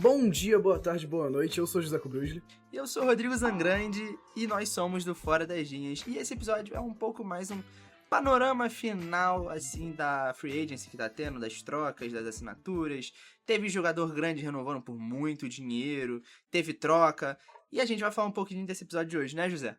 Bom dia, boa tarde, boa noite, eu sou José Cobrusli. E eu sou o Rodrigo Zangrande e nós somos do Fora das Linhas. E esse episódio é um pouco mais um panorama final, assim, da free agency que tá tendo, das trocas, das assinaturas. Teve jogador grande renovando por muito dinheiro, teve troca. E a gente vai falar um pouquinho desse episódio de hoje, né, José?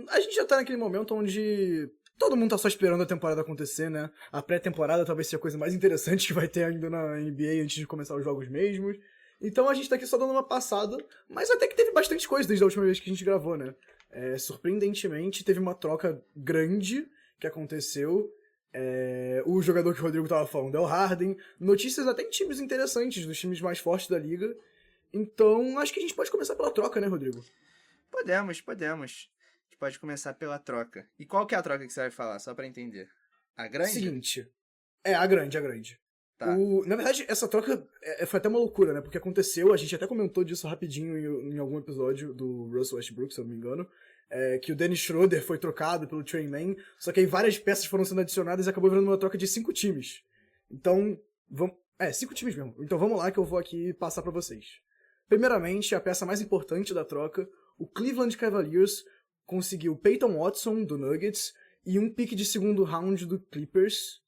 A gente já tá naquele momento onde todo mundo tá só esperando a temporada acontecer, né? A pré-temporada talvez seja a coisa mais interessante que vai ter ainda na NBA antes de começar os jogos mesmos. Então a gente tá aqui só dando uma passada, mas até que teve bastante coisa desde a última vez que a gente gravou, né? Surpreendentemente, teve uma troca grande que aconteceu. O jogador que o Rodrigo tava falando é o Harden. Notícias até em times interessantes, dos times mais fortes da liga. Então, acho que a gente pode começar pela troca, né, Rodrigo? Podemos. A gente pode começar pela troca. E qual que é a troca que você vai falar, só pra entender? A grande? Seguinte. A grande. Tá. Na verdade, essa troca foi até uma loucura, né? Porque aconteceu, a gente até comentou disso rapidinho em algum episódio do Russell Westbrook, se eu não me engano, que o Dennis Schroeder foi trocado pelo Trey Mann, só que aí várias peças foram sendo adicionadas e acabou virando uma troca de 5 times. Então, 5 times mesmo. Então vamos lá que eu vou aqui passar pra vocês. Primeiramente, a peça mais importante da troca, o Cleveland Cavaliers conseguiu Peyton Watson, do Nuggets, e um pick de segundo round do Clippers,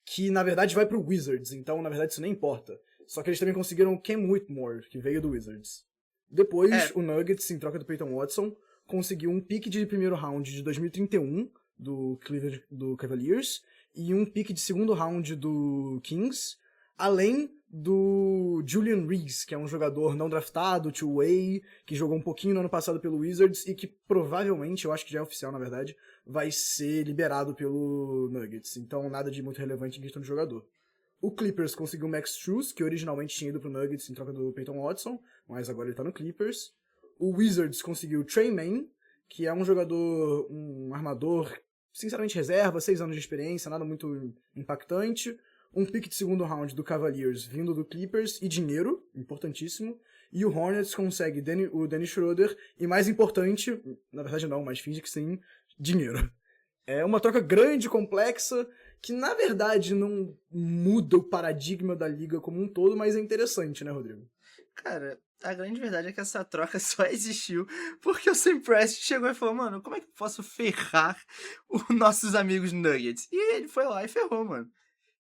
que na verdade vai pro Wizards, então na verdade isso nem importa. Só que eles também conseguiram o Cam Whitmore, que veio do Wizards. Depois, o Nuggets, em troca do Peyton Watson, conseguiu um pick de primeiro round de 2031 do Cleveland do Cavaliers e um pick de segundo round do Kings, além do Julian Reese, que é um jogador não draftado, two-way, que jogou um pouquinho no ano passado pelo Wizards e que provavelmente, eu acho que já é oficial na verdade, vai ser liberado pelo Nuggets. Então nada de muito relevante em questão de jogador. O Clippers conseguiu o Max Strus, que originalmente tinha ido pro Nuggets em troca do Peyton Watson, mas agora ele tá no Clippers. O Wizards conseguiu o Trey Mann, que é um jogador, um armador, sinceramente reserva, 6 anos de experiência, nada muito impactante. Um pick de segundo round do Cavaliers vindo do Clippers e dinheiro, importantíssimo. E o Hornets consegue o Dennis Schroeder e, mais importante, na verdade não, mas finge que sim, dinheiro. É uma troca grande, complexa, que na verdade não muda o paradigma da liga como um todo, mas é interessante, né, Rodrigo? Cara, a grande verdade é que essa troca só existiu porque o Sam Prest chegou e falou, mano, como é que eu posso ferrar os nossos amigos Nuggets? E ele foi lá e ferrou, mano.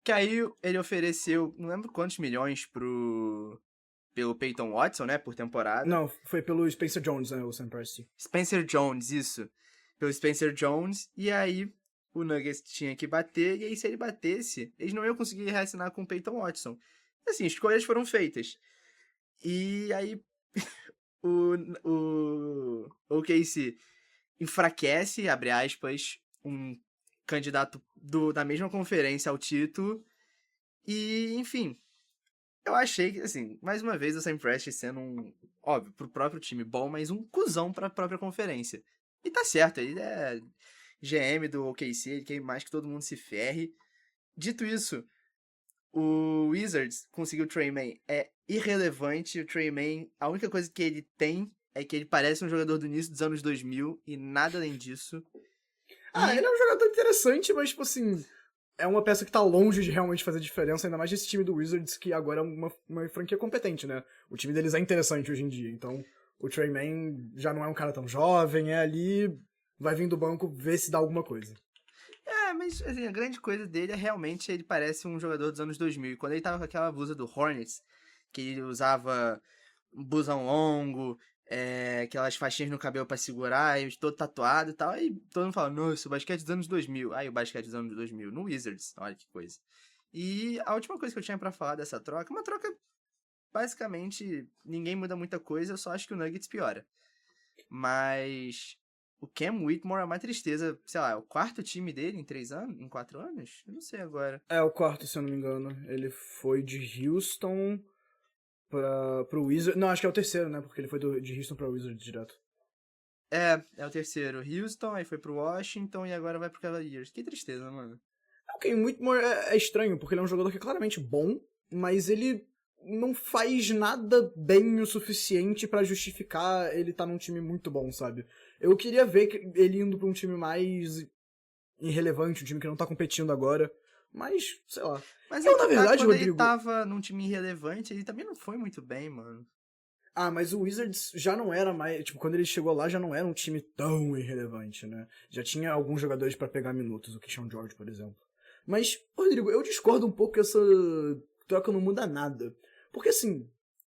Que aí ele ofereceu, não lembro quantos milhões pelo Peyton Watson, né, por temporada. Não, foi pelo Spencer Jones, né, o Sam Presti. Spencer Jones, isso. Pelo Spencer Jones, e aí o Nuggets tinha que bater, e aí se ele batesse, eles não iam conseguir reassinar com o Peyton Watson. Assim, escolhas foram feitas. E aí o OKC enfraquece, abre aspas, um candidato da mesma conferência ao título. E, enfim, eu achei que, assim, mais uma vez o Sam Presti sendo óbvio, pro próprio time bom, mas um cuzão pra própria conferência. E tá certo, ele é GM do OKC, ele quer mais que todo mundo se ferre. Dito isso, o Wizards conseguiu o Trey Mann. É irrelevante, o Trey Mann, a única coisa que ele tem é que ele parece um jogador do início dos anos 2000 e nada além disso. Ele é um jogador interessante, mas, tipo assim, é uma peça que tá longe de realmente fazer diferença, ainda mais desse time do Wizards, que agora é uma franquia competente, né? O time deles é interessante hoje em dia, então o Trey Mann já não é um cara tão jovem, ali, vai vir do banco ver se dá alguma coisa. Mas assim, a grande coisa dele é realmente ele parece um jogador dos anos 2000. E quando ele tava com aquela blusa do Hornets, que ele usava um blusão longo, aquelas faixinhas no cabelo pra segurar, e todo tatuado e tal, aí todo mundo fala, nossa, o basquete dos anos 2000. Aí o basquete dos anos 2000, no Wizards, olha que coisa. E a última coisa que eu tinha pra falar dessa troca, uma troca, basicamente, ninguém muda muita coisa, eu só acho que o Nuggets piora. Mas o Cam Whitmore é uma tristeza, sei lá, é o quarto time dele em 3 anos? Em 4 anos? Eu não sei agora. É o quarto, se eu não me engano. Ele foi de Houston pro Wizards. Não, acho que é o terceiro, né? Porque ele foi de Houston pra Wizards direto. É o terceiro. Houston, aí foi pro Washington e agora vai pro Cavaliers. Que tristeza, mano. O Cam Whitmore é estranho, porque ele é um jogador que é claramente bom, mas ele não faz nada bem o suficiente pra justificar ele tá num time muito bom, sabe? Eu queria ver ele indo pra um time mais irrelevante, um time que não tá competindo agora, Mas, sei lá. Mas Eu, é na que verdade, quando ele Rodrigo... tava num time irrelevante, ele também não foi muito bem, mano. Ah, mas o Wizards já não era mais... Tipo, quando ele chegou lá, já não era um time tão irrelevante, né? Já tinha alguns jogadores pra pegar minutos, o Keyshawn George, por exemplo. Mas, Rodrigo, eu discordo um pouco que essa troca não muda nada. Porque, assim,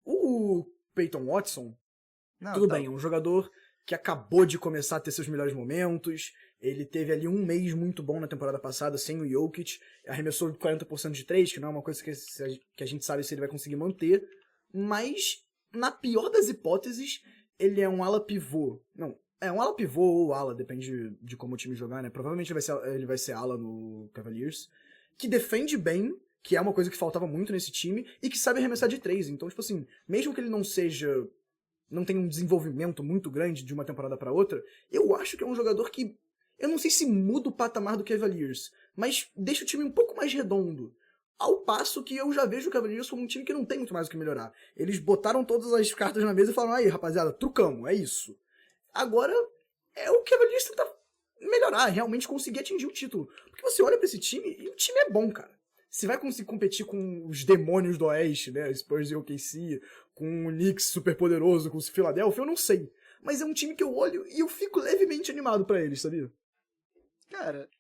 o Peyton Watson, Não, tudo tá. bem, é um jogador que acabou de começar a ter seus melhores momentos. Ele teve ali um mês muito bom na temporada passada, sem o Jokic. Arremessou 40% de 3, que não é uma coisa que a gente sabe se ele vai conseguir manter. Mas, na pior das hipóteses, ele é um ala pivô. Não, é um ala pivô ou ala, depende de como o time jogar, né? Provavelmente ele vai ser ala no Cavaliers. Que defende bem, que é uma coisa que faltava muito nesse time, e que sabe arremessar de 3. Então, tipo assim, mesmo que ele não tenha um desenvolvimento muito grande de uma temporada pra outra, eu acho que é um jogador que, eu não sei se muda o patamar do Cavaliers, mas deixa o time um pouco mais redondo. Ao passo que eu já vejo o Cavaliers como um time que não tem muito mais o que melhorar. Eles botaram todas as cartas na mesa e falaram, aí rapaziada, trucamos, é isso. Agora é o Cavaliers tentar melhorar, realmente conseguir atingir o título. Porque você olha pra esse time e o time é bom, cara. Você vai conseguir competir com os demônios do Oeste, né? Spurs e OKC, com o Knicks super poderoso, com o Philadelphia, eu não sei. Mas é um time que eu olho e eu fico levemente animado pra eles, sabia? Cara,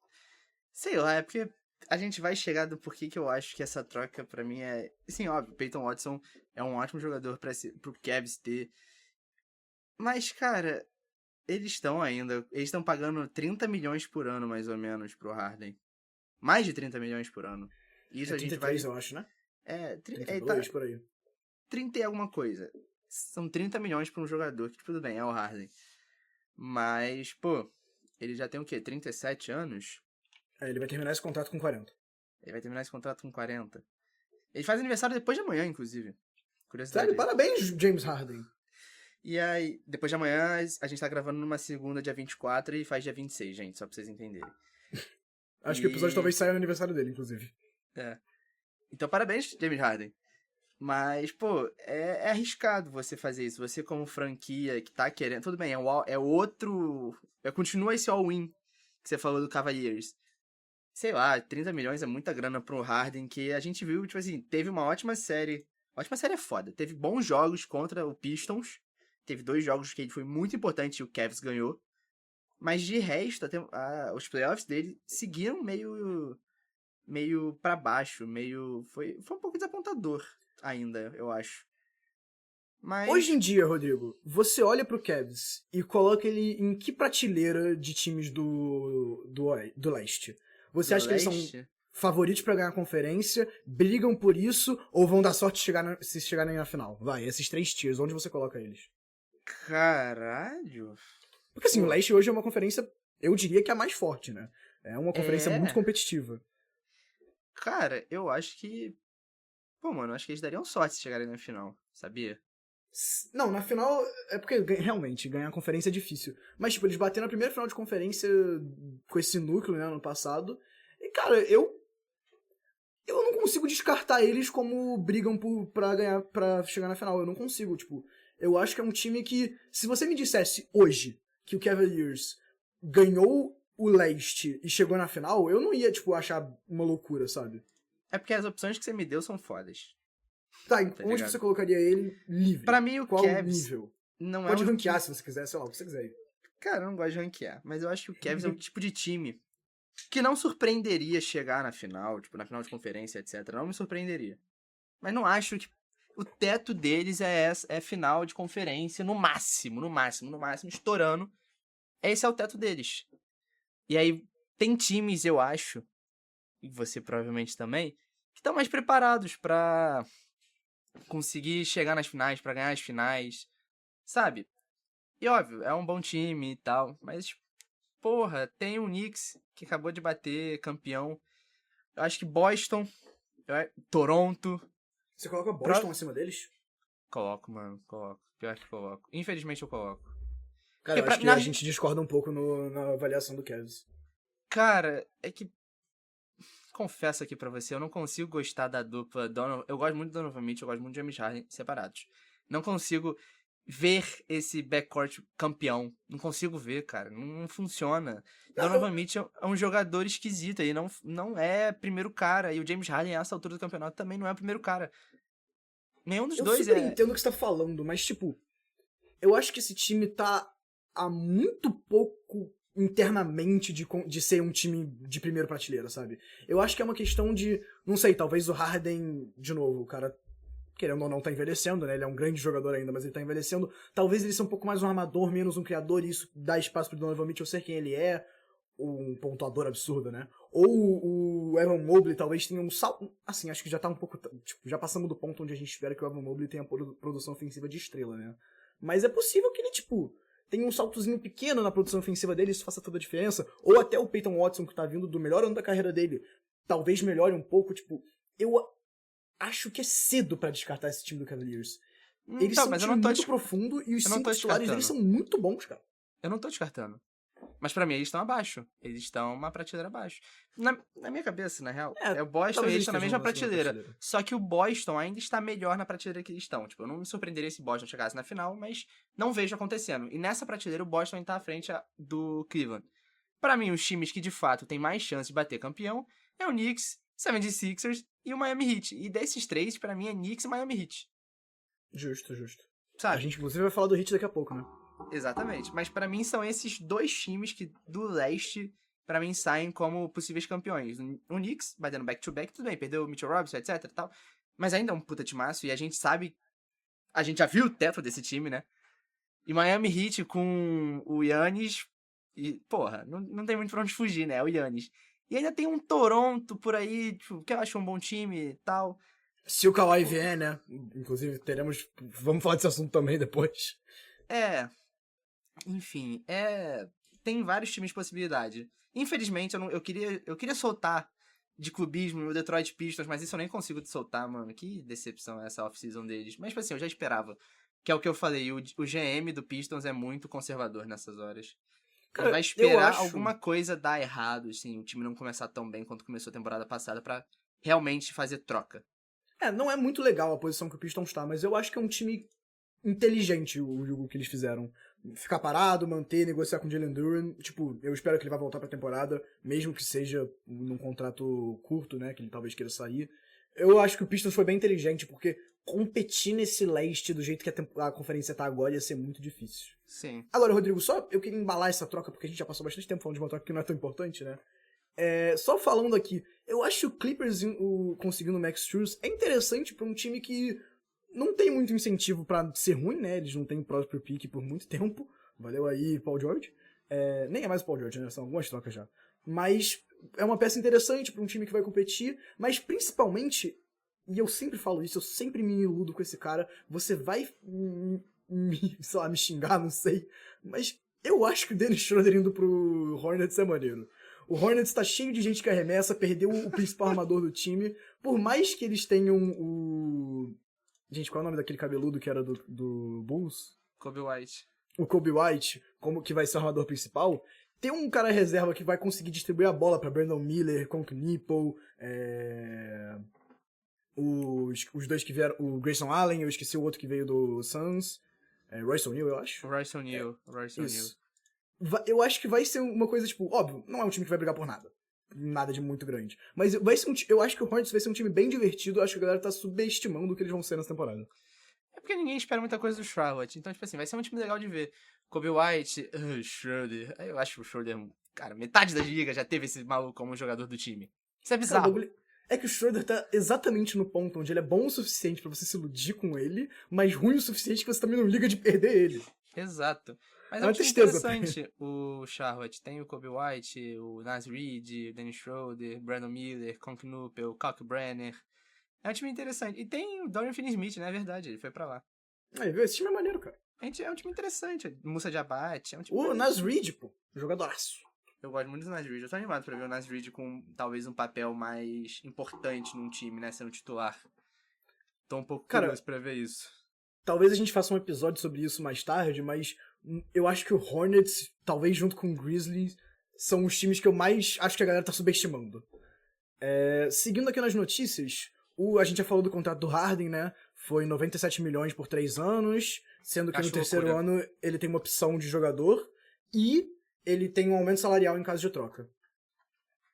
sei lá, é porque a gente vai chegar do porquê que eu acho que essa troca pra mim é... Sim, óbvio, Peyton Watson é um ótimo jogador pro Cavs ter. Mas, cara, eles estão pagando 30 milhões por ano, mais ou menos, pro Harden. Mais de 30 milhões por ano. Isso É a gente 33, vai... eu acho, né? Ele tá 32, por aí. 30 e alguma coisa. São 30 milhões pra um jogador, que tudo bem, é o Harden. Mas, pô, ele já tem o quê? 37 anos? É, ele vai terminar esse contrato com 40. Ele vai terminar esse contrato com 40. Ele faz aniversário depois de amanhã, inclusive. Curiosidade. Sério, parabéns, James Harden. E aí, depois de amanhã, a gente tá gravando numa segunda, dia 24, e faz dia 26, gente, só pra vocês entenderem. Acho que o episódio talvez saia no aniversário dele, inclusive. É. Então, parabéns, James Harden. Mas, pô, é arriscado você fazer isso. Você, como franquia que tá querendo. Tudo bem, é outro. Continua esse all-in que você falou do Cavaliers. Sei lá, 30 milhões é muita grana pro Harden, que a gente viu, tipo assim, teve uma ótima série. Ótima série é foda. Teve bons jogos contra o Pistons. Teve 2 jogos que ele foi muito importante e o Cavs ganhou. Mas de resto, os playoffs dele seguiram meio pra baixo, foi um pouco desapontador ainda, eu acho. Mas Hoje em dia, Rodrigo, você olha pro Cavs e coloca ele em que prateleira de times do leste? Você do acha que eles são leste, favoritos pra ganhar a conferência, brigam por isso, ou vão dar sorte se chegarem na final? Vai, esses 3 tiers, onde você coloca eles? caralho. Porque assim, o Pô, leste hoje é uma conferência, eu diria que é a mais forte, né? É uma conferência muito competitiva. cara, eu acho que, pô, mano, acho que eles dariam sorte se chegarem na final, sabia? Não, na final, é porque realmente ganhar a conferência é difícil. Mas, tipo, eles bateram na primeira final de conferência com esse núcleo, né, ano passado. E, cara, eu não consigo descartar eles como brigam pra chegar na final. Eu não consigo, tipo. Eu acho que é um time que, se você me dissesse hoje que o Cavaliers ganhou o leste e chegou na final, eu não ia, tipo, achar uma loucura, sabe? É porque as opções que você me deu são fodas. Tá, Tá onde ligado? você colocaria ele livre? Pra mim, o Qual Cavs nível? não é Pode um ranquear se você quiser, sei lá, o que você quiser. Cara, eu não gosto de ranquear, mas eu acho que o Cavs é um tipo de time que não surpreenderia chegar na final, tipo, na final de conferência, etc. Não me surpreenderia. Mas não acho que o teto deles é final de conferência, no máximo, estourando. Esse é o teto deles. E aí, tem times, eu acho, e você provavelmente também, que estão mais preparados pra conseguir chegar nas finais, pra ganhar as finais, sabe? E óbvio, é um bom time e tal, mas, porra, tem o Knicks, que acabou de bater campeão. Eu acho que Boston, Toronto. Você coloca Boston acima deles? Coloco, mano, coloco. Pior que coloco. Infelizmente eu coloco. Cara, Porque eu pra, acho que na, a gente discorda um pouco na avaliação do Cavs. cara, é que confesso aqui pra você, eu não consigo gostar da dupla Donovan. Eu gosto muito do Donovan Mitchell, eu gosto muito de James Harden separados. Não consigo ver esse backcourt campeão. Não consigo ver, cara. Não funciona. Não, Donovan Mitchell é um jogador esquisito. Ele não é primeiro cara. E o James Harden, a essa altura do campeonato, também não é o primeiro cara. Nenhum dos Eu dois super é... entendo o que você tá falando, mas, tipo, eu acho que esse time tá há muito pouco internamente de ser um time de primeira prateleira, sabe? Eu acho que é uma questão de, não sei, talvez o Harden, de novo, o cara, querendo ou não, tá envelhecendo, né? Ele é um grande jogador ainda, mas ele tá envelhecendo. Talvez ele seja um pouco mais um armador, menos um criador, e isso dá espaço pro Donovan Mitchell ser quem ele é, um pontuador absurdo, né? Ou o Evan Mobley talvez tenha um salto. Assim, acho que já tá um pouco. Tipo, já passamos do ponto onde a gente espera que o Evan Mobley tenha produção ofensiva de estrela, né? Mas é possível que ele, tipo, tenha um saltozinho pequeno na produção ofensiva dele, isso faça toda a diferença. Ou até o Peyton Watson, que tá vindo do melhor ano da carreira dele, talvez melhore um pouco. Tipo, eu acho que é cedo pra descartar esse time do Cavaliers. Eles Então, são um mas time muito profundo e os eu não 5 tô titulares deles descartando. são muito bons, cara. Eu não tô descartando. Mas pra mim eles estão abaixo. Eles estão uma prateleira abaixo. Na minha cabeça, na real, é o Boston e eles estão na mesma prateleira. Só que o Boston ainda está melhor na prateleira que eles estão. Tipo, eu não me surpreenderia se o Boston chegasse na final, mas não vejo acontecendo. E nessa prateleira o Boston ainda tá à frente do Cleveland. Pra mim, os times que de fato têm mais chance de bater campeão é o Knicks, 76ers e o Miami Heat. E desses três, pra mim, é Knicks e Miami Heat. Justo, justo. Sabe? A gente, inclusive, vai falar do Heat daqui a pouco, né? Exatamente. Mas pra mim são esses dois times que do leste pra mim saem como possíveis campeões. O Knicks vai dando back-to-back, tudo bem, perdeu o Mitchell Robinson, etc e tal. Mas ainda é um puta timaço e a gente sabe... A gente já viu o teto desse time, né? E Miami Heat com o Giannis... E, porra, não tem muito pra onde fugir, né? É o Giannis. E ainda tem um Toronto por aí, tipo, que eu acho um bom time e tal. Se o Kawhi vier, né? Inclusive, teremos... Vamos falar desse assunto também depois. Enfim, tem vários times de possibilidade. Infelizmente, eu queria soltar de clubismo o Detroit Pistons, mas isso eu nem consigo soltar, mano. Que decepção essa off-season deles. Mas, tipo assim, eu já esperava. Que é o que eu falei, o GM do Pistons é muito conservador nessas horas. Cara, Ele vai esperar alguma coisa dar errado, assim, o time não começar tão bem quanto começou a temporada passada pra realmente fazer troca. Não é muito legal a posição que o Pistons tá, mas eu acho que é um time inteligente o que eles fizeram. Ficar parado, manter, negociar com o Jalen Duren. Tipo, eu espero que ele vá voltar pra temporada, mesmo que seja num contrato curto, né, que ele talvez queira sair. Eu acho que o Pistons foi bem inteligente, porque competir nesse leste do jeito que a conferência tá agora ia ser muito difícil. Sim. Agora, Rodrigo, só eu queria embalar essa troca, porque a gente já passou bastante tempo falando de uma troca que não é tão importante, né? Só falando aqui, eu acho que o Clippers conseguindo o Max Strus é interessante pra um time que não tem muito incentivo pra ser ruim, né? Eles não têm o próprio pick por muito tempo. Valeu aí, Paul George. Nem é mais o Paul George, né? São algumas trocas já. Mas é uma peça interessante pra um time que vai competir, mas principalmente, e eu sempre falo isso, eu sempre me iludo com esse cara, você vai sei lá, me xingar, não sei, mas eu acho que o Dennis Schroeder indo pro Hornets é maneiro. O Hornets tá cheio de gente que arremessa, perdeu o principal armador do time, por mais que eles tenham o... Gente, qual é o nome daquele cabeludo que era do Bulls? Kobe White. O Kobe White, como que vai ser o armador principal, tem um cara reserva que vai conseguir distribuir a bola pra Brandon Miller, Conk Nipple, os dois que vieram, o Grayson Allen, eu esqueci o outro que veio do Suns, Royce O'Neal, eu acho. Royce O'Neal. Isso. Eu acho que vai ser uma coisa, tipo, óbvio, não é um time que vai brigar por nada. Nada de muito grande. Mas vai ser eu acho que o Hornets vai ser um time bem divertido, eu acho que a galera tá subestimando o que eles vão ser nessa temporada. É porque ninguém espera muita coisa do Charlotte. Então, tipo assim, vai ser um time legal de ver. Kobe White, Schroeder. Eu acho que o Schroeder, cara, metade da liga já teve esse maluco como jogador do time. Isso é bizarro. Cara, é que o Schroeder tá exatamente no ponto onde ele é bom o suficiente pra você se iludir com ele, mas ruim o suficiente que você também não liga de perder ele. Exato. Mas É é uma um time tristeza interessante. O Charlotte tem o Kobe White, o Naz Reid, o Dennis Schroeder, Brandon Miller, Conk Nupel, Kalk Brenner. É um time interessante. E tem o Dorian Finney-Smith, né? É verdade, ele foi pra lá. Aí, viu? Esse time é maneiro, cara. É um time interessante. Musa Diabate, é um time O maneiro. Naz Reid, pô, jogadoraço. Eu gosto muito do Naz Reid. Eu tô animado pra ver o Naz Reid com talvez um papel mais importante num time, né? Sendo titular. Tô um pouco curioso pra ver isso. Talvez a gente faça um episódio sobre isso mais tarde, mas eu acho que o Hornets, talvez junto com o Grizzlies, são os times que eu mais acho que a galera tá subestimando. Seguindo aqui nas notícias, a gente já falou do contrato do Harden, né? Foi 97 milhões por 3 anos, Sendo que Acho no terceiro loucura. ano ele tem uma opção de jogador e ele tem um aumento salarial em caso de troca.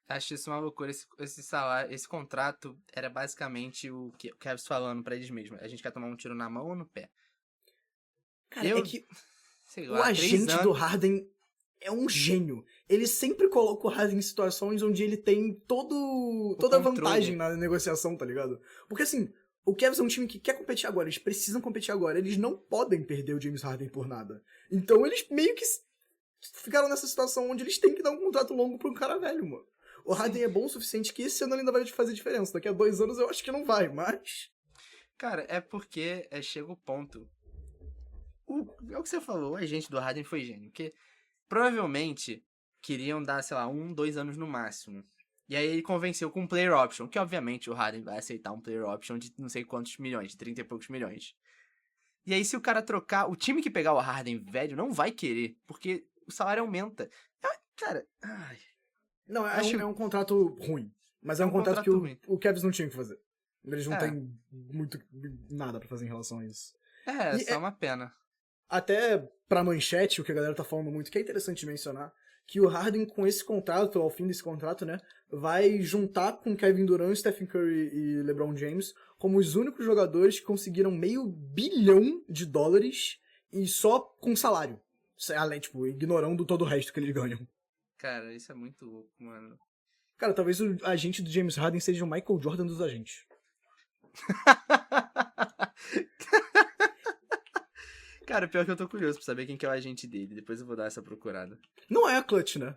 Acho isso uma loucura. Esse salário, esse contrato era basicamente o que o Cavs falando pra eles mesmos. A gente quer tomar um tiro na mão ou no pé? Cara, é Eu, que sei o lá, 3 agente do anos. Harden é um gênio. Ele sempre coloca o Harden em situações onde ele tem O toda a vantagem controle. na negociação, tá ligado? Porque assim, o Cavs é um time que quer competir agora, eles precisam competir agora, eles não podem perder o James Harden por nada. Então eles meio que ficaram nessa situação onde eles têm que dar um contrato longo pra um cara velho, mano. O Sim. Harden é bom o suficiente que esse ano ele ainda vai fazer diferença. Daqui a 2 anos eu acho que não vai, mas... Cara, é porque chega o ponto. É o que você falou, o agente do Harden foi gênio. Porque provavelmente queriam dar, sei lá, 2 anos no máximo. E aí ele convenceu com um player option, que obviamente o Harden vai aceitar um player option de não sei quantos milhões, de 30 e poucos milhões. E aí se o cara trocar, o time que pegar o Harden velho não vai querer, porque o salário aumenta. Cara, ai, Não, acho é um contrato ruim. Mas é é um um contrato que contrato ruim. o Cavs não tinha que fazer. Eles não É, têm muito nada pra fazer em relação a isso. é E só uma pena. até pra manchete, o que a galera tá falando muito, que é interessante mencionar, que o Harden com esse contrato, ao fim desse contrato, né, vai juntar com Kevin Durant, Stephen Curry e LeBron James como os únicos jogadores que conseguiram $500 milhão e só com salário. Além, tipo, ignorando todo o resto que eles ganham. Cara, isso é muito louco, mano. Cara, talvez o agente do James Harden seja o Michael Jordan dos agentes. Cara, pior que eu tô curioso pra saber quem que é o agente dele. Depois eu vou dar essa procurada. Não é a Clutch, né?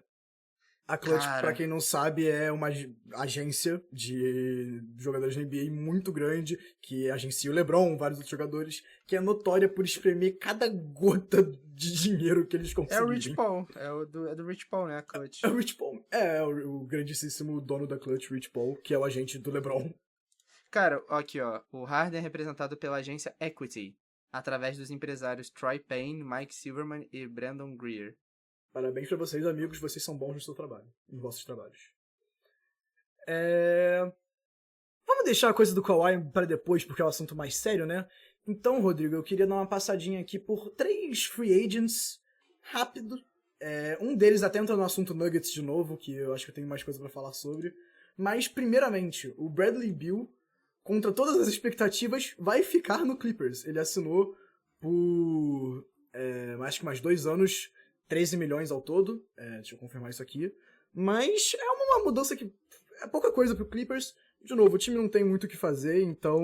A Clutch, pra Cara, quem não sabe, é uma agência de jogadores da NBA muito grande, que agencia o LeBron, vários outros jogadores, que é notória por espremer cada gota de dinheiro que eles é o Rich conseguirem. Paul. É do Rich Paul, né? A Clutch. É o Rich Paul. É, o grandíssimo dono da Clutch, Rich Paul, que é o agente do LeBron. Cara, aqui, ó. O Harden é representado pela agência Equity, através dos empresários Troy Payne, Mike Silverman e Brandon Greer. Parabéns pra vocês, amigos, vocês são bons no seu trabalho, nos vossos trabalhos. Vamos deixar a coisa do Kawhi para depois, porque é um assunto mais sério, né? Então, Rodrigo, eu queria dar uma passadinha aqui por 3 free agents, rápido. Um deles até entra no assunto Nuggets de novo, que eu acho que eu tenho mais coisa pra falar sobre. Mas, primeiramente, o Bradley Beal, contra todas as expectativas, vai ficar no Clippers. Ele assinou por acho que mais 2 anos, 13 milhões ao todo. Deixa eu confirmar isso aqui. Mas é uma mudança que é pouca coisa pro Clippers. De novo, o time não tem muito o que fazer, então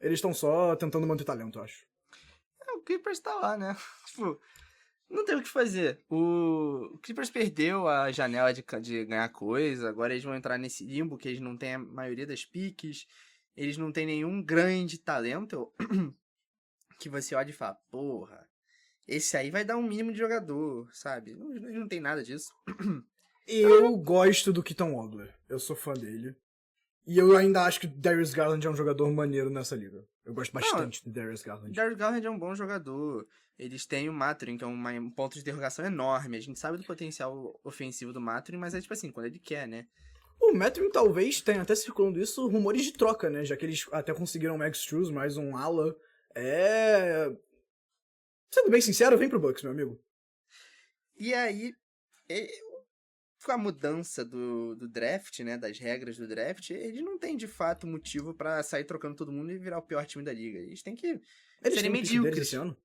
eles estão só tentando manter talento, eu acho. O Clippers tá lá, né? Tipo, não tem o que fazer. O Clippers perdeu a janela de ganhar coisa, agora eles vão entrar nesse limbo que eles não têm a maioria das piques, eles não têm nenhum grande talento que você olha e fala, porra, esse aí vai dar um mínimo de jogador, sabe? Não tem nada disso. Eu gosto do Keaton Ogler. Eu sou fã dele. E eu ainda acho que Darius Garland é um jogador maneiro nessa liga. Eu gosto bastante do Darius Garland. Darius Garland é um bom jogador. Eles têm o Mathurin, que é um ponto de interrogação enorme. A gente sabe do potencial ofensivo do Mathurin, mas é tipo assim, quando ele quer, né? O Mathurin talvez tenha até circulando isso rumores de troca, né? Já que eles até conseguiram o Max Struz, mais um ala. Sendo bem sincero, vem pro Bucks, meu amigo. E aí, com a mudança do draft, né, das regras do draft, eles não têm de fato motivo pra sair trocando todo mundo e virar o pior time da liga. Eles têm que Eles serem têm o pick deles medíocres. esse ano?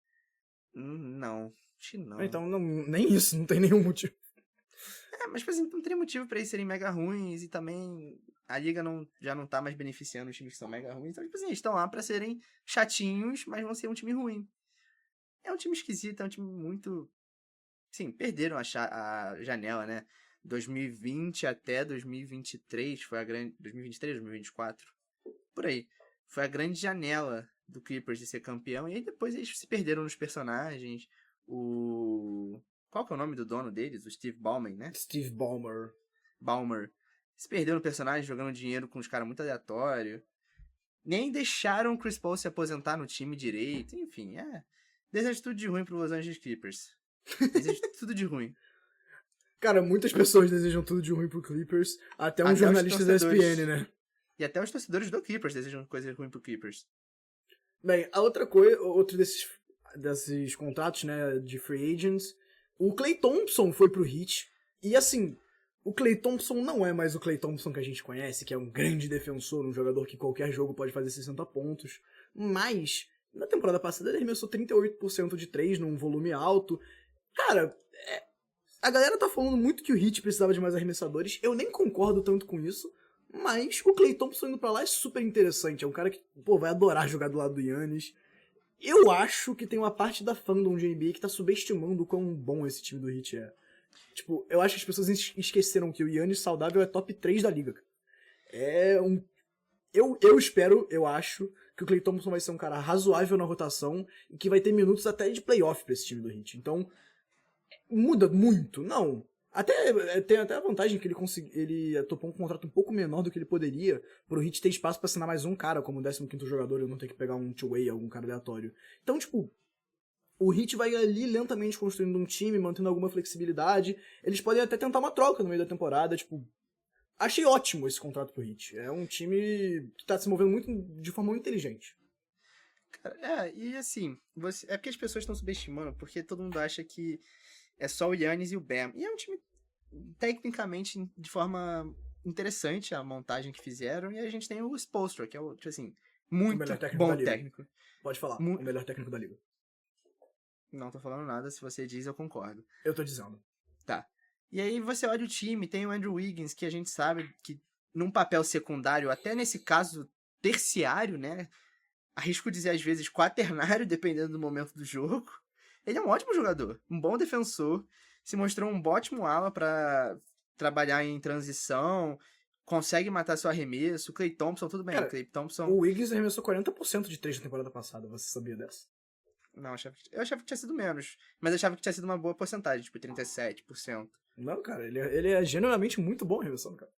Não, acho que não. Então, nem isso, não tem nenhum motivo. Mas tipo assim, não teria motivo pra eles serem mega ruins e também a liga já não tá mais beneficiando os times que são mega ruins. Então, tipo assim, eles estão lá pra serem chatinhos, mas vão ser um time ruim. É um time esquisito, é um time muito... Sim, perderam a janela, né? 2020 até 2023 foi a grande... 2023, 2024? Por aí. Foi a grande janela do Clippers de ser campeão. E aí depois eles se perderam nos personagens. Qual que é o nome do dono deles? O Steve Ballmer, né? Steve Ballmer. Ballmer. Se perderam no personagem, jogando dinheiro com os caras muito aleatórios. Nem deixaram o Chris Paul se aposentar no time direito. Enfim, desejo tudo de ruim pro Los Angeles Clippers. Desejo tudo de ruim. Cara, muitas pessoas desejam tudo de ruim pro Clippers, até Até os jornalista da torcedores. ESPN, né? E até os torcedores do Clippers desejam coisa ruim pro Clippers. Bem, a outra coisa, outro desses desses contratos, né, de free agents, o Klay Thompson foi pro Heat, e assim, o Klay Thompson não é mais o Klay Thompson que a gente conhece, que é um grande defensor, um jogador que qualquer jogo pode fazer 60 pontos, mas na temporada passada ele arremessou 38% de 3 num volume alto. Cara, a galera tá falando muito que o Heat precisava de mais arremessadores, eu nem concordo tanto com isso, mas o Klay Thompson indo pra lá é super interessante, é um cara que, pô, vai adorar jogar do lado do Giannis. Eu acho que tem uma parte da fandom de NBA que tá subestimando o quão bom esse time do Heat é. Tipo, eu acho que as pessoas esqueceram que o Giannis saudável é top 3 da liga. Eu espero, eu acho, que o Klay Thompson vai ser um cara razoável na rotação e que vai ter minutos até de playoff pra esse time do Heat. Então, muda muito? Não. Tem até a vantagem que ele topou um contrato um pouco menor do que ele poderia, pro Heat ter espaço pra assinar mais um cara como 15º jogador e não ter que pegar um two-way, algum cara aleatório. Então, tipo, o Heat vai ali lentamente construindo um time, mantendo alguma flexibilidade. Eles podem até tentar uma troca no meio da temporada, tipo... Achei ótimo esse contrato pro Heat. É um time que tá se movendo muito de forma muito inteligente. Cara, e assim, é porque as pessoas estão subestimando, porque todo mundo acha que é só o Giannis e o Bam. E é um time, tecnicamente, de forma interessante, a montagem que fizeram. E a gente tem o Spoelstra, que é, tipo assim, muito bom técnico. Pode falar, o melhor técnico da liga. Não tô falando nada, se você diz, eu concordo. Eu tô dizendo. Tá. E aí você olha o time, tem o Andrew Wiggins, que a gente sabe que num papel secundário, até nesse caso terciário, né? Arrisco dizer às vezes quaternário, dependendo do momento do jogo. Ele é um ótimo jogador, um bom defensor, se mostrou um ótimo ala pra trabalhar em transição, consegue matar seu arremesso. O Klay Thompson, tudo bem, Cara, o Klay Thompson... O Wiggins arremessou 40% de 3 na temporada passada, você sabia dessa? Não, eu achava que tinha sido menos, mas eu achava que tinha sido uma boa porcentagem, tipo 37%. Não, cara, ele é genuinamente muito bom arremessando, cara.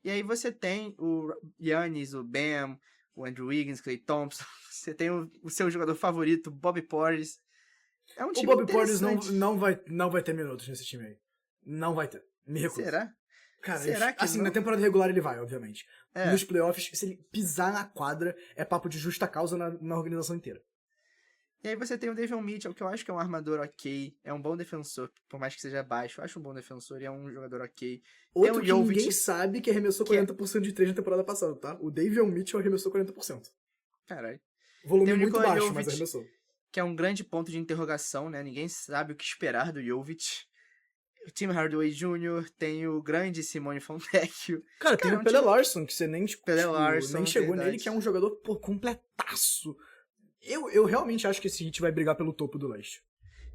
E aí você tem o Giannis, o Bam, o Andrew Wiggins, Klay Thompson, você tem o seu jogador favorito, Bobby Portis. É um time o Bobby Portis não vai ter minutos nesse time aí. Não vai ter. Me recuso. Será? Cara, Será que assim, não? na temporada regular ele vai, obviamente. É. Nos playoffs, se ele pisar na quadra, é papo de justa causa na organização inteira. E aí você tem o Davion Mitchell, que eu acho que é um armador ok, é um bom defensor, por mais que seja baixo, eu acho um bom defensor e é um jogador ok. Outro tem que o ninguém sabe que arremessou 40% de 3 na temporada passada, tá? O Davion Mitchell arremessou 40%. Caralho. Volume Tem o muito Nikola baixo, Jovic, mas arremessou. Que é um grande ponto de interrogação, né? Ninguém sabe o que esperar do Jovic. O Tim Hardaway Jr., tem o grande Simone Fontecchio. Cara, tem o Pele Larson, que você nem, Larson, nem chegou verdade. nele, que é um jogador, pô, completaço. Eu realmente acho que esse Heat vai brigar pelo topo do leste.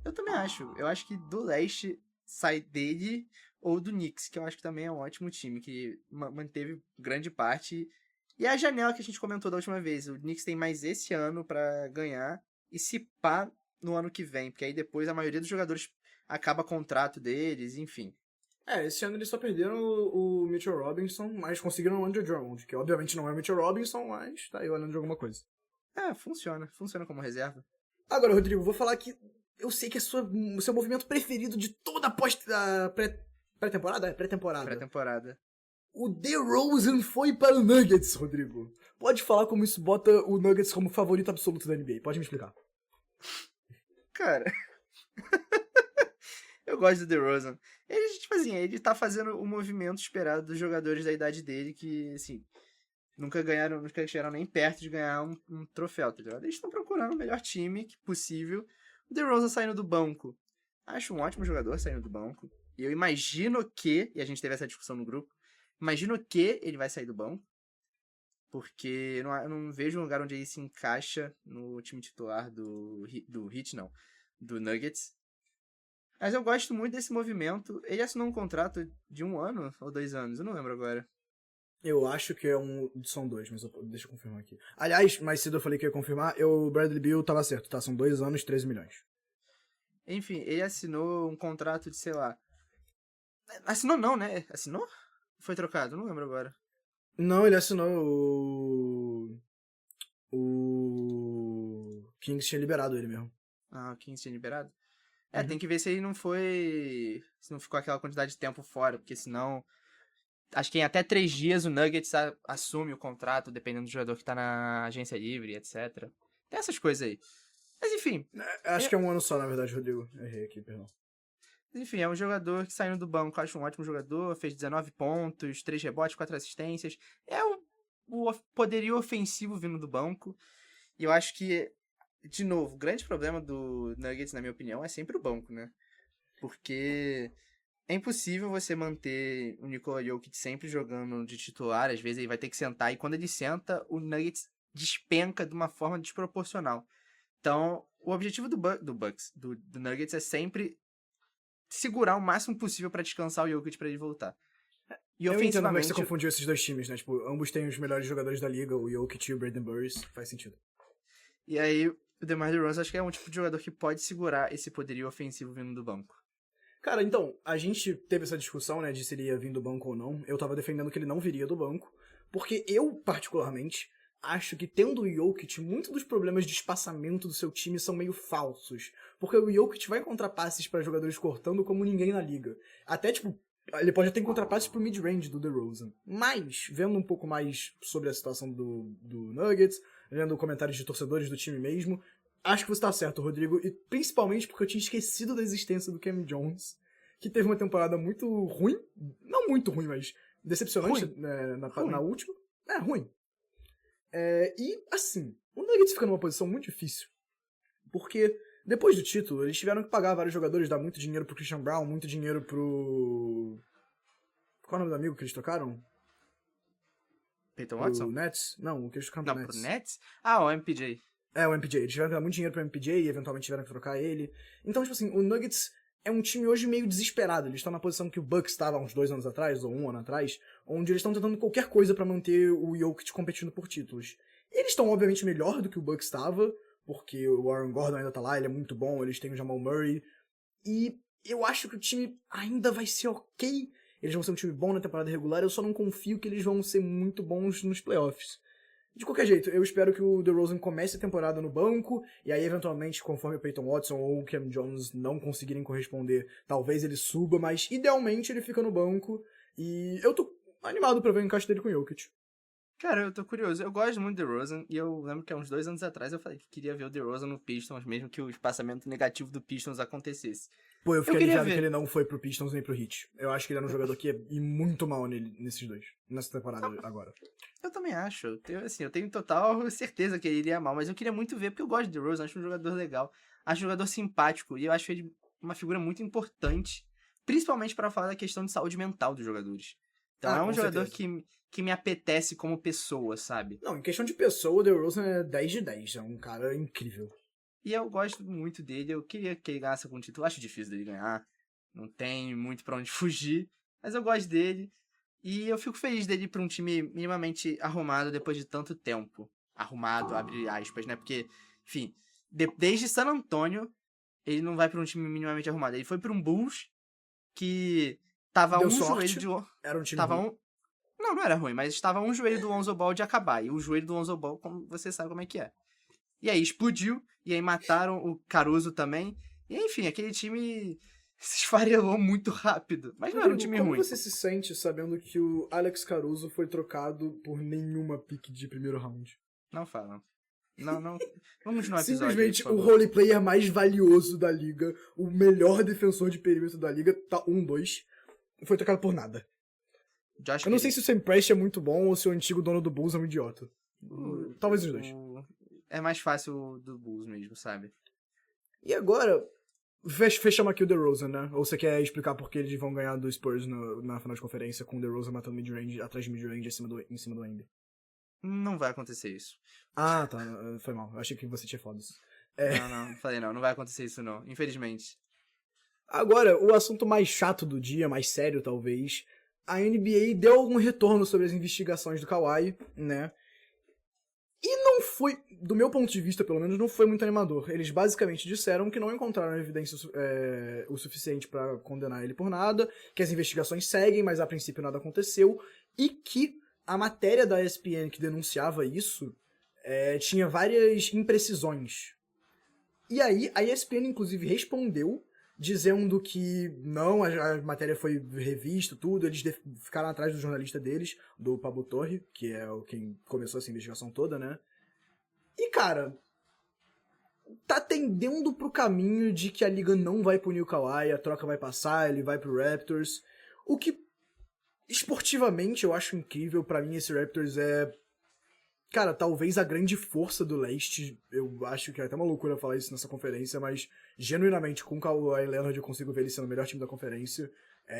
Eu também acho. Eu acho que do leste sai dele ou do Knicks, que eu acho que também é um ótimo time, que manteve grande parte. E a janela que a gente comentou da última vez. O Knicks tem mais esse ano pra ganhar e se pá no ano que vem, porque aí depois a maioria dos jogadores acaba contrato deles, enfim. Esse ano eles só perderam o Mitchell Robinson, mas conseguiram o Andrew Drummond, que obviamente não é o Mitchell Robinson, mas tá aí olhando de alguma coisa. Funciona como reserva. Agora, Rodrigo, vou falar que eu sei que é o seu movimento preferido de toda a pré-temporada. Pré-temporada. O DeRozan foi para o Nuggets, Rodrigo. Pode falar como isso bota o Nuggets como favorito absoluto da NBA. Pode me explicar. Cara, eu gosto do DeRozan. Ele, tipo assim, ele tá fazendo o movimento esperado dos jogadores da idade dele que, assim, nunca chegaram nem perto de ganhar um troféu, tá ligado? Eles estão procurando o melhor time possível. O DeRozan saindo do banco. Acho um ótimo jogador saindo do banco. E eu imagino que, e a gente teve essa discussão no grupo, imagino que ele vai sair do banco. Porque eu não vejo um lugar onde ele se encaixa no time titular do Heat, não. Do Nuggets. Mas eu gosto muito desse movimento. Ele assinou um contrato de 1 ano ou 2 anos, eu não lembro agora. Eu acho que são 2, mas deixa eu confirmar aqui. Aliás, mais cedo eu falei que ia confirmar, o Bradley Beal tava certo, tá? São 2 anos, 13 milhões. Enfim, ele assinou um contrato de, sei lá... Assinou não, né? Assinou? Foi trocado? Não lembro agora. Não, ele assinou o Kings tinha liberado ele mesmo. Ah, o Kings tinha liberado? Tem que ver se ele não foi... Se não ficou aquela quantidade de tempo fora, porque senão... Acho que em até 3 dias o Nuggets assume o contrato, dependendo do jogador que tá na agência livre, etc. Tem essas coisas aí. Mas enfim. Acho que é um ano só, na verdade, Rodrigo. Errei aqui, perdão. Enfim, é um jogador que saindo do banco, acho um ótimo jogador, fez 19 pontos, 3 rebotes, 4 assistências. É o poderio ofensivo vindo do banco. E eu acho que, de novo, o grande problema do Nuggets, na minha opinião, é sempre o banco, né? Porque é impossível você manter o Nikola Jokic sempre jogando de titular, às vezes ele vai ter que sentar, e quando ele senta, o Nuggets despenca de uma forma desproporcional. Então, o objetivo do Nuggets é sempre segurar o máximo possível pra descansar o Jokic pra ele voltar. E Eu entendo como é que ofensivamente, você confundiu esses dois times, né? Tipo, ambos têm os melhores jogadores da liga, o Jokic e o Brandon Burris. Faz sentido. e aí o DeMar DeRozan acho que é um tipo de jogador que pode segurar esse poderio ofensivo vindo do banco. Cara, então, a gente teve essa discussão, né, de se ele ia vir do banco ou não. Eu tava defendendo que ele não viria do banco, porque eu, particularmente, acho que tendo o Jokic, muitos dos problemas de espaçamento do seu time são meio falsos. Porque o Jokic vai encontrar passes pra jogadores cortando como ninguém na liga. Até, tipo, ele pode até encontrar passes pro mid-range do DeRozan. Mas, vendo um pouco mais sobre a situação do Nuggets, lendo comentários de torcedores do time mesmo, acho que você tá certo, Rodrigo, e principalmente porque eu tinha esquecido da existência do Cam Jones, que teve uma temporada muito ruim, não muito ruim, mas decepcionante né, na última. É, ruim. E, assim, o Nuggets fica numa posição muito difícil, porque depois do título, eles tiveram que pagar vários jogadores, dar muito dinheiro pro Christian Brown, muito dinheiro pro... Qual é o nome do amigo que eles trocaram? Peyton Pro Watson? Nets? Não, o que eles trocaram pro Não, Nets. pro Nets? Ah, o MPJ. É, o MPJ. Eles tiveram que dar muito dinheiro pro MPJ e eventualmente tiveram que trocar ele. Então, tipo assim, o Nuggets é um time hoje meio desesperado. Eles estão na posição que o Bucks estava há uns 2 anos atrás, ou 1 ano atrás, onde eles estão tentando qualquer coisa pra manter o Jokic competindo por títulos. Eles estão, obviamente, melhor do que o Bucks estava, porque o Aaron Gordon ainda tá lá, ele é muito bom, eles têm o Jamal Murray. E eu acho que o time ainda vai ser ok. Eles vão ser um time bom na temporada regular, eu só não confio que eles vão ser muito bons nos playoffs. De qualquer jeito, eu espero que o DeRozan comece a temporada no banco, e aí, eventualmente, conforme o Peyton Watson ou o Cam Jones não conseguirem corresponder, talvez ele suba, mas idealmente ele fica no banco, e eu tô animado pra ver o encaixe dele com o Jokic. Cara, eu tô curioso. Eu gosto muito do DeRozan, e eu lembro que há uns 2 anos atrás eu falei que queria ver o DeRozan no Pistons, mesmo que o espaçamento negativo do Pistons acontecesse. Pô, eu fiquei queria aliviado ver. que ele não foi pro Pistons nem pro Heat. Eu acho que ele era um jogador que ia ir muito mal nesses dois, nessa temporada agora. Eu também acho. Eu tenho total certeza que ele iria mal, mas eu queria muito ver, porque eu gosto de DeRozan, acho um jogador legal, acho um jogador simpático, e eu acho ele uma figura muito importante, principalmente para falar da questão de saúde mental dos jogadores. Então é um Com jogador certeza. que me apetece como pessoa, sabe? Não, em questão de pessoa, o DeRozan é 10 de 10, é um cara incrível. E eu gosto muito dele, eu queria que ele ganhasse algum título, acho difícil dele ganhar, não tem muito pra onde fugir, mas eu gosto dele, e eu fico feliz dele ir pra um time minimamente arrumado depois de tanto tempo. Arrumado, abre aspas, né? Porque, enfim, desde San Antonio, ele não vai pra um time minimamente arrumado. Ele foi pra um Bulls que tava Deu um sorte, joelho de... era um time Tava ruim. um... Não era ruim, mas estava um joelho do Lonzo Ball de acabar. E o joelho do Lonzo Ball, como você sabe como é que é. E aí explodiu, e aí mataram o Caruso também. E enfim, aquele time se esfarelou muito rápido. Mas não era um time Como ruim. você se sente sabendo que o Alex Caruso foi trocado por nenhuma pick de primeiro round? Não fala. Não. Vamos continuar o episódio aí, Simplesmente por o favor. role player mais valioso da liga, o melhor defensor de perímetro da liga, tá 1-2, foi trocado por nada. Josh Eu não sei Giddey. se o Sam Prest é muito bom ou se o antigo dono do Bulls é um idiota. Talvez os dois. É mais fácil o do Bulls mesmo, sabe? E agora, fechamos aqui o DeRozan, né? Ou você quer explicar por que eles vão ganhar do Spurs na final de conferência com o DeRozan matando mid-range, atrás de mid-range em cima do Embiid? Não vai acontecer isso. Ah, tá. Foi mal. Eu achei que você tinha falado isso. Não falei não vai acontecer isso não, infelizmente. Agora, o assunto mais chato do dia, mais sério talvez, a NBA deu algum retorno sobre as investigações do Kawhi, né? E não foi, do meu ponto de vista pelo menos, não foi muito animador. Eles basicamente disseram que não encontraram evidência o suficiente pra condenar ele por nada, que as investigações seguem, mas a princípio nada aconteceu, e que a matéria da ESPN que denunciava isso tinha várias imprecisões. E aí, a ESPN inclusive respondeu dizendo que não, a matéria foi revista, tudo, eles ficaram atrás do jornalista deles, do Pablo Torre, que é quem começou essa investigação toda, né? E, cara, tá tendendo pro caminho de que a liga não vai punir o Kawhi, a troca vai passar, ele vai pro Raptors. O que, esportivamente, eu acho incrível. Pra mim, esse Raptors é, cara, talvez a grande força do leste. Eu acho que é até uma loucura falar isso nessa conferência, mas genuinamente, com o Kawhi Leonard eu consigo ver ele sendo o melhor time da conferência.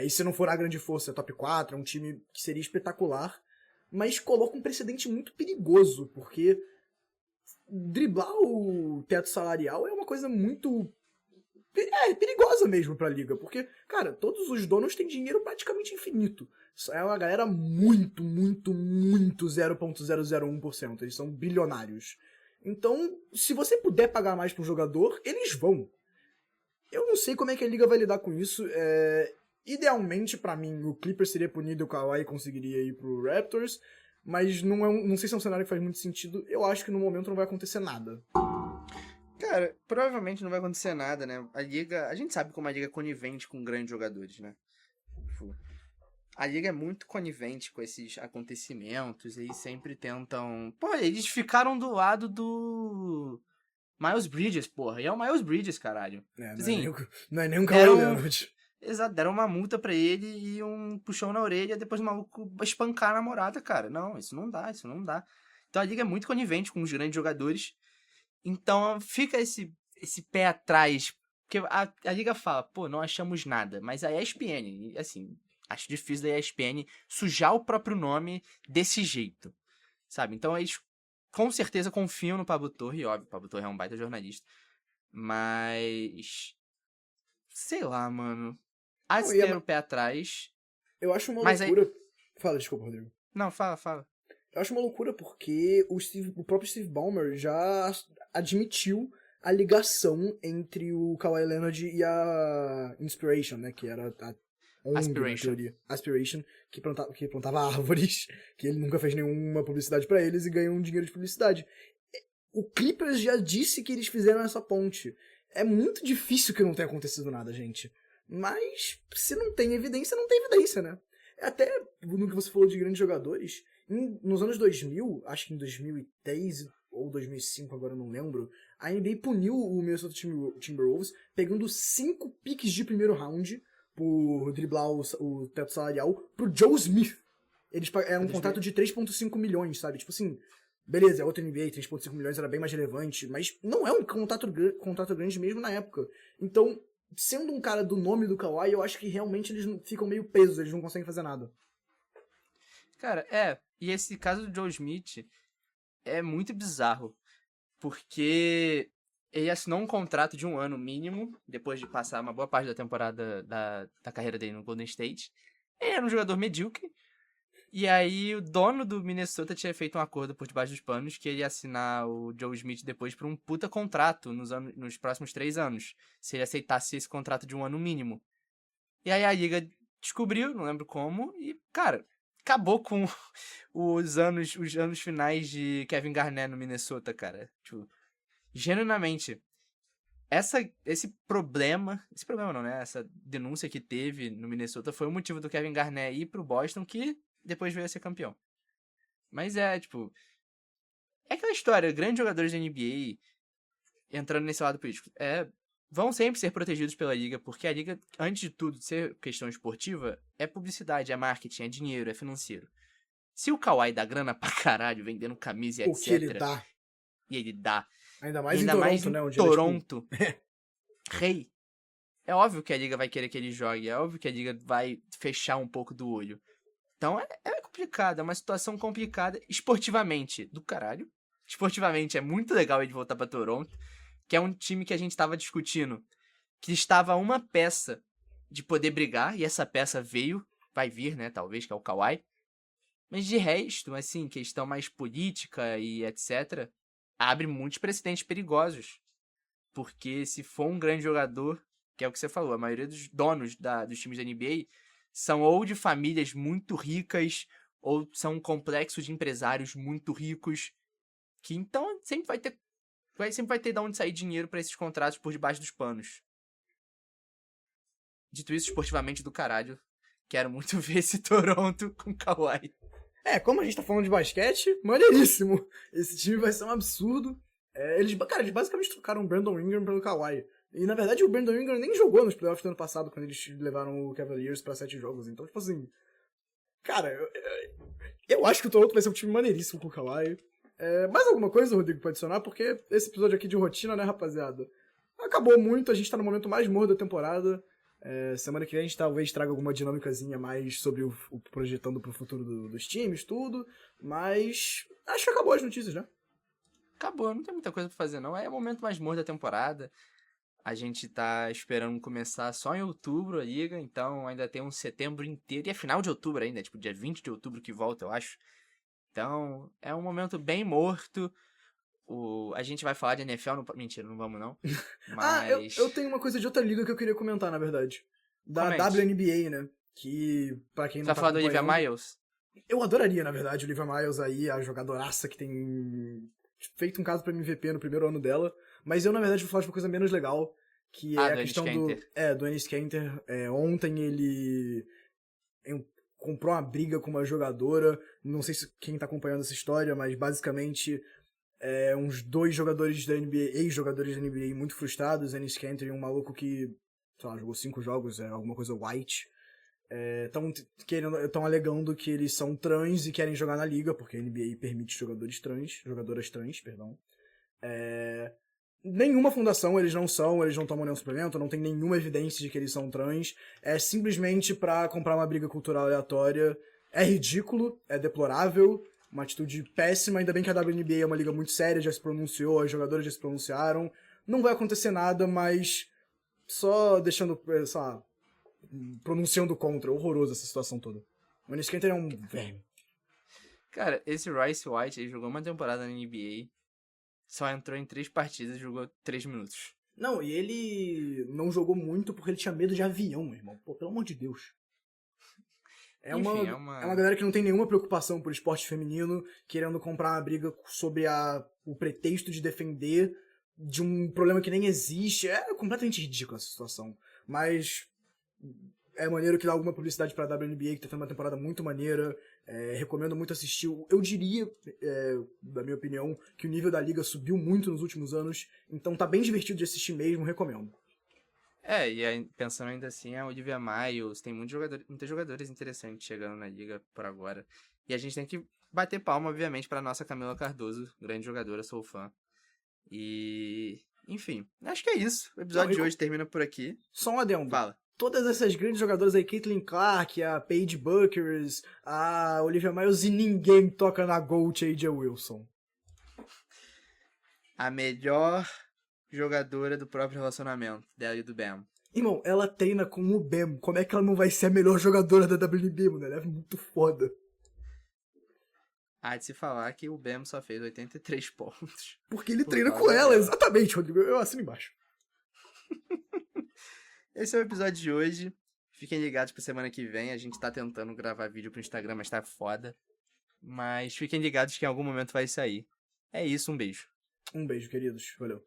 E se não for a grande força, é top 4, é um time que seria espetacular, mas coloca um precedente muito perigoso, porque driblar o teto salarial é uma coisa muito perigosa mesmo pra liga, porque, cara, todos os donos têm dinheiro praticamente infinito. É uma galera muito 0,001%. Eles são bilionários. Então, se você puder pagar mais pro jogador, eles vão. Eu não sei como é que a liga vai lidar com isso. Idealmente, pra mim, o Clippers seria punido e o Kawhi conseguiria ir pro Raptors, mas não sei se é um cenário que faz muito sentido. Eu acho que no momento não vai acontecer nada. Cara, provavelmente não vai acontecer nada, né? A gente sabe como a liga é conivente com grandes jogadores, né? Tipo, a liga é muito conivente com esses acontecimentos e sempre tentam... Pô, eles ficaram do lado do Miles Bridges, porra. E é o Miles Bridges, caralho. Não é nem um Kawhi Leonard. Exato, deram uma multa pra ele e um puxão na orelha, depois o maluco espancar a namorada, cara. Não, isso não dá. Então a liga é muito conivente com os grandes jogadores. Então fica esse pé atrás, porque a liga fala, pô, não achamos nada. Mas a ESPN, assim, acho difícil da ESPN sujar o próprio nome desse jeito, sabe? Então eles com certeza confiam no Pablo Torre, óbvio, o Pablo Torre é um baita jornalista. Mas... sei lá, mano. Ter o pé atrás. Eu acho uma loucura... Fala, desculpa, Rodrigo. Não, fala. Eu acho uma loucura porque o próprio Steve Ballmer já admitiu a ligação entre o Kawhi Leonard e a Inspiration, né? Que era a Aspiration, que plantava árvores, que ele nunca fez nenhuma publicidade pra eles e ganhou um dinheiro de publicidade. O Clippers já disse que eles fizeram essa ponte. É muito difícil que não tenha acontecido nada, gente. Mas se não tem evidência, não tem evidência, né? Até no que você falou de grandes jogadores, nos anos 2000, acho que em 2003 ou 2005, agora eu não lembro, a NBA puniu o Minnesota Timberwolves pegando 5 piques de primeiro round por driblar o teto salarial pro Joe Smith. É um contrato de 3,5 milhões, sabe? Tipo assim, beleza, é outra NBA, 3,5 milhões era bem mais relevante, mas não é um contrato grande mesmo na época. Então, sendo um cara do nome do Kawhi, eu acho que realmente eles ficam meio presos, eles não conseguem fazer nada. Cara, e esse caso do Joe Smith é muito bizarro, porque ele assinou um contrato de 1 ano mínimo, depois de passar uma boa parte da temporada da carreira dele no Golden State. Ele era um jogador medíocre, e aí o dono do Minnesota tinha feito um acordo por debaixo dos panos que ele ia assinar o Joe Smith depois por um puta contrato nos próximos 3 anos, se ele aceitasse esse contrato de 1 ano mínimo. E aí a liga descobriu, não lembro como, e, cara, acabou com os anos finais de Kevin Garnett no Minnesota, cara. Tipo, genuinamente, esse problema não, né? Essa denúncia que teve no Minnesota foi o motivo do Kevin Garnett ir pro Boston, que depois veio a ser campeão. Mas tipo, é aquela história, grandes jogadores da NBA entrando nesse lado político. Vão sempre ser protegidos pela liga, porque a liga, antes de tudo, ser questão esportiva, é publicidade, é marketing, é dinheiro, é financeiro. Se o Kawhi dá grana pra caralho, vendendo camisa e etc. O que ele dá. E ele dá. Ainda mais em Toronto, né? Onde Toronto. Rei. É óbvio que a liga vai querer que ele jogue, é óbvio que a liga vai fechar um pouco do olho. Então é complicado, é uma situação complicada esportivamente do caralho. Esportivamente é muito legal ele voltar pra Toronto, que é um time que a gente tava discutindo, que estava a uma peça de poder brigar, e essa peça vai vir, né, talvez, que é o Kawhi. Mas de resto, assim, questão mais política e etc., abre muitos precedentes perigosos. Porque se for um grande jogador, que é o que você falou, a maioria dos donos dos times da NBA são ou de famílias muito ricas, ou são um complexo de empresários muito ricos, que então sempre vai ter de onde sair dinheiro pra esses contratos por debaixo dos panos. Dito isso, esportivamente do caralho, quero muito ver esse Toronto com Kawhi. Como a gente tá falando de basquete, maneiríssimo. Esse time vai ser um absurdo. Eles basicamente trocaram o Brandon Ingram pelo Kawhi. E, na verdade, o Brandon Ingram nem jogou nos playoffs do ano passado, quando eles levaram o Cavaliers pra 7 jogos. Então, tipo assim... Cara, eu acho que o Toronto vai ser um time maneiríssimo com o Kawhi. Mais alguma coisa, Rodrigo, pra adicionar? Porque esse episódio aqui de rotina, né, rapaziada? Acabou muito, a gente tá no momento mais morno da temporada. Semana que vem a gente talvez traga alguma dinâmicazinha mais sobre o projetando pro futuro dos times, tudo. Mas acho que acabou as notícias, né? Acabou, não tem muita coisa pra fazer, não. É o momento mais morno da temporada. A gente tá esperando começar só em outubro a liga, então ainda tem um setembro inteiro. E é final de outubro ainda, tipo dia 20 de outubro que volta, eu acho. Então é um momento bem morto. A gente vai falar de NFL no... Mentira, não vamos não. Mas... eu tenho uma coisa de outra liga que eu queria comentar, na verdade. Da Comente. WNBA, né? Que, pra quem não Você tá falando do Olivia Miles? Eu adoraria, na verdade, o Olivia Miles aí, a jogadoraça que tem feito um caso pra MVP no primeiro ano dela. Mas eu, na verdade, vou falar de uma coisa menos legal, que é a questão do Enes Kanter. Ontem ele comprou uma briga com uma jogadora, não sei se quem tá acompanhando essa história, mas basicamente uns 2 jogadores da NBA, ex-jogadores da NBA muito frustrados, Enes Kanter e um maluco que, sei lá, jogou 5 jogos, alguma coisa white. Estão alegando que eles são trans e querem jogar na liga, porque a NBA permite jogadoras trans, perdão. Nenhuma fundação eles não tomam nenhum suplemento, não tem nenhuma evidência de que eles são trans. É simplesmente pra comprar uma briga cultural aleatória. É ridículo, é deplorável, uma atitude péssima. Ainda bem que a WNBA é uma liga muito séria, já se pronunciou, as jogadoras já se pronunciaram. Não vai acontecer nada, mas só deixando, pronunciando contra. Horroroso essa situação toda. O Enes Kanter é um verme. Cara, esse Rice White, ele jogou uma temporada na NBA, só entrou em 3 partidas e jogou 3 minutos. Não, e ele não jogou muito porque ele tinha medo de avião, meu irmão. Pô, pelo amor de Deus. Enfim, é uma galera que não tem nenhuma preocupação por esporte feminino, querendo comprar uma briga sobre o pretexto de defender de um problema que nem existe. É completamente ridícula essa situação. Mas é maneiro que dá alguma publicidade pra WNBA, que tá tendo uma temporada muito maneira. Recomendo muito assistir. Eu diria, da minha opinião, que o nível da liga subiu muito nos últimos anos. Então tá bem divertido de assistir mesmo, recomendo. E aí, pensando ainda assim, a Olivia Miles, tem muitos jogadores interessantes chegando na liga por agora. E a gente tem que bater palma, obviamente, pra nossa Camila Cardoso, grande jogadora, sou fã. E, enfim, acho que é isso. O episódio de hoje termina por aqui. Só um adendo. Fala. Todas essas grandes jogadoras aí, Caitlin Clark, a Paige Buckers, a Olivia Miles, e ninguém toca na GOAT AJ Wilson. A melhor jogadora do próprio relacionamento, dela e do Bam. Irmão, ela treina com o Bam. Como é que ela não vai ser a melhor jogadora da WNBA, mano? Ela é muito foda. Há de se falar que o Bam só fez 83 pontos. Porque ele treina com ela, exatamente, Rodrigo. Eu assino embaixo. Esse é o episódio de hoje. Fiquem ligados pra semana que vem. A gente tá tentando gravar vídeo pro Instagram, mas tá foda. Mas fiquem ligados que em algum momento vai sair. É isso, um beijo. Um beijo, queridos. Valeu.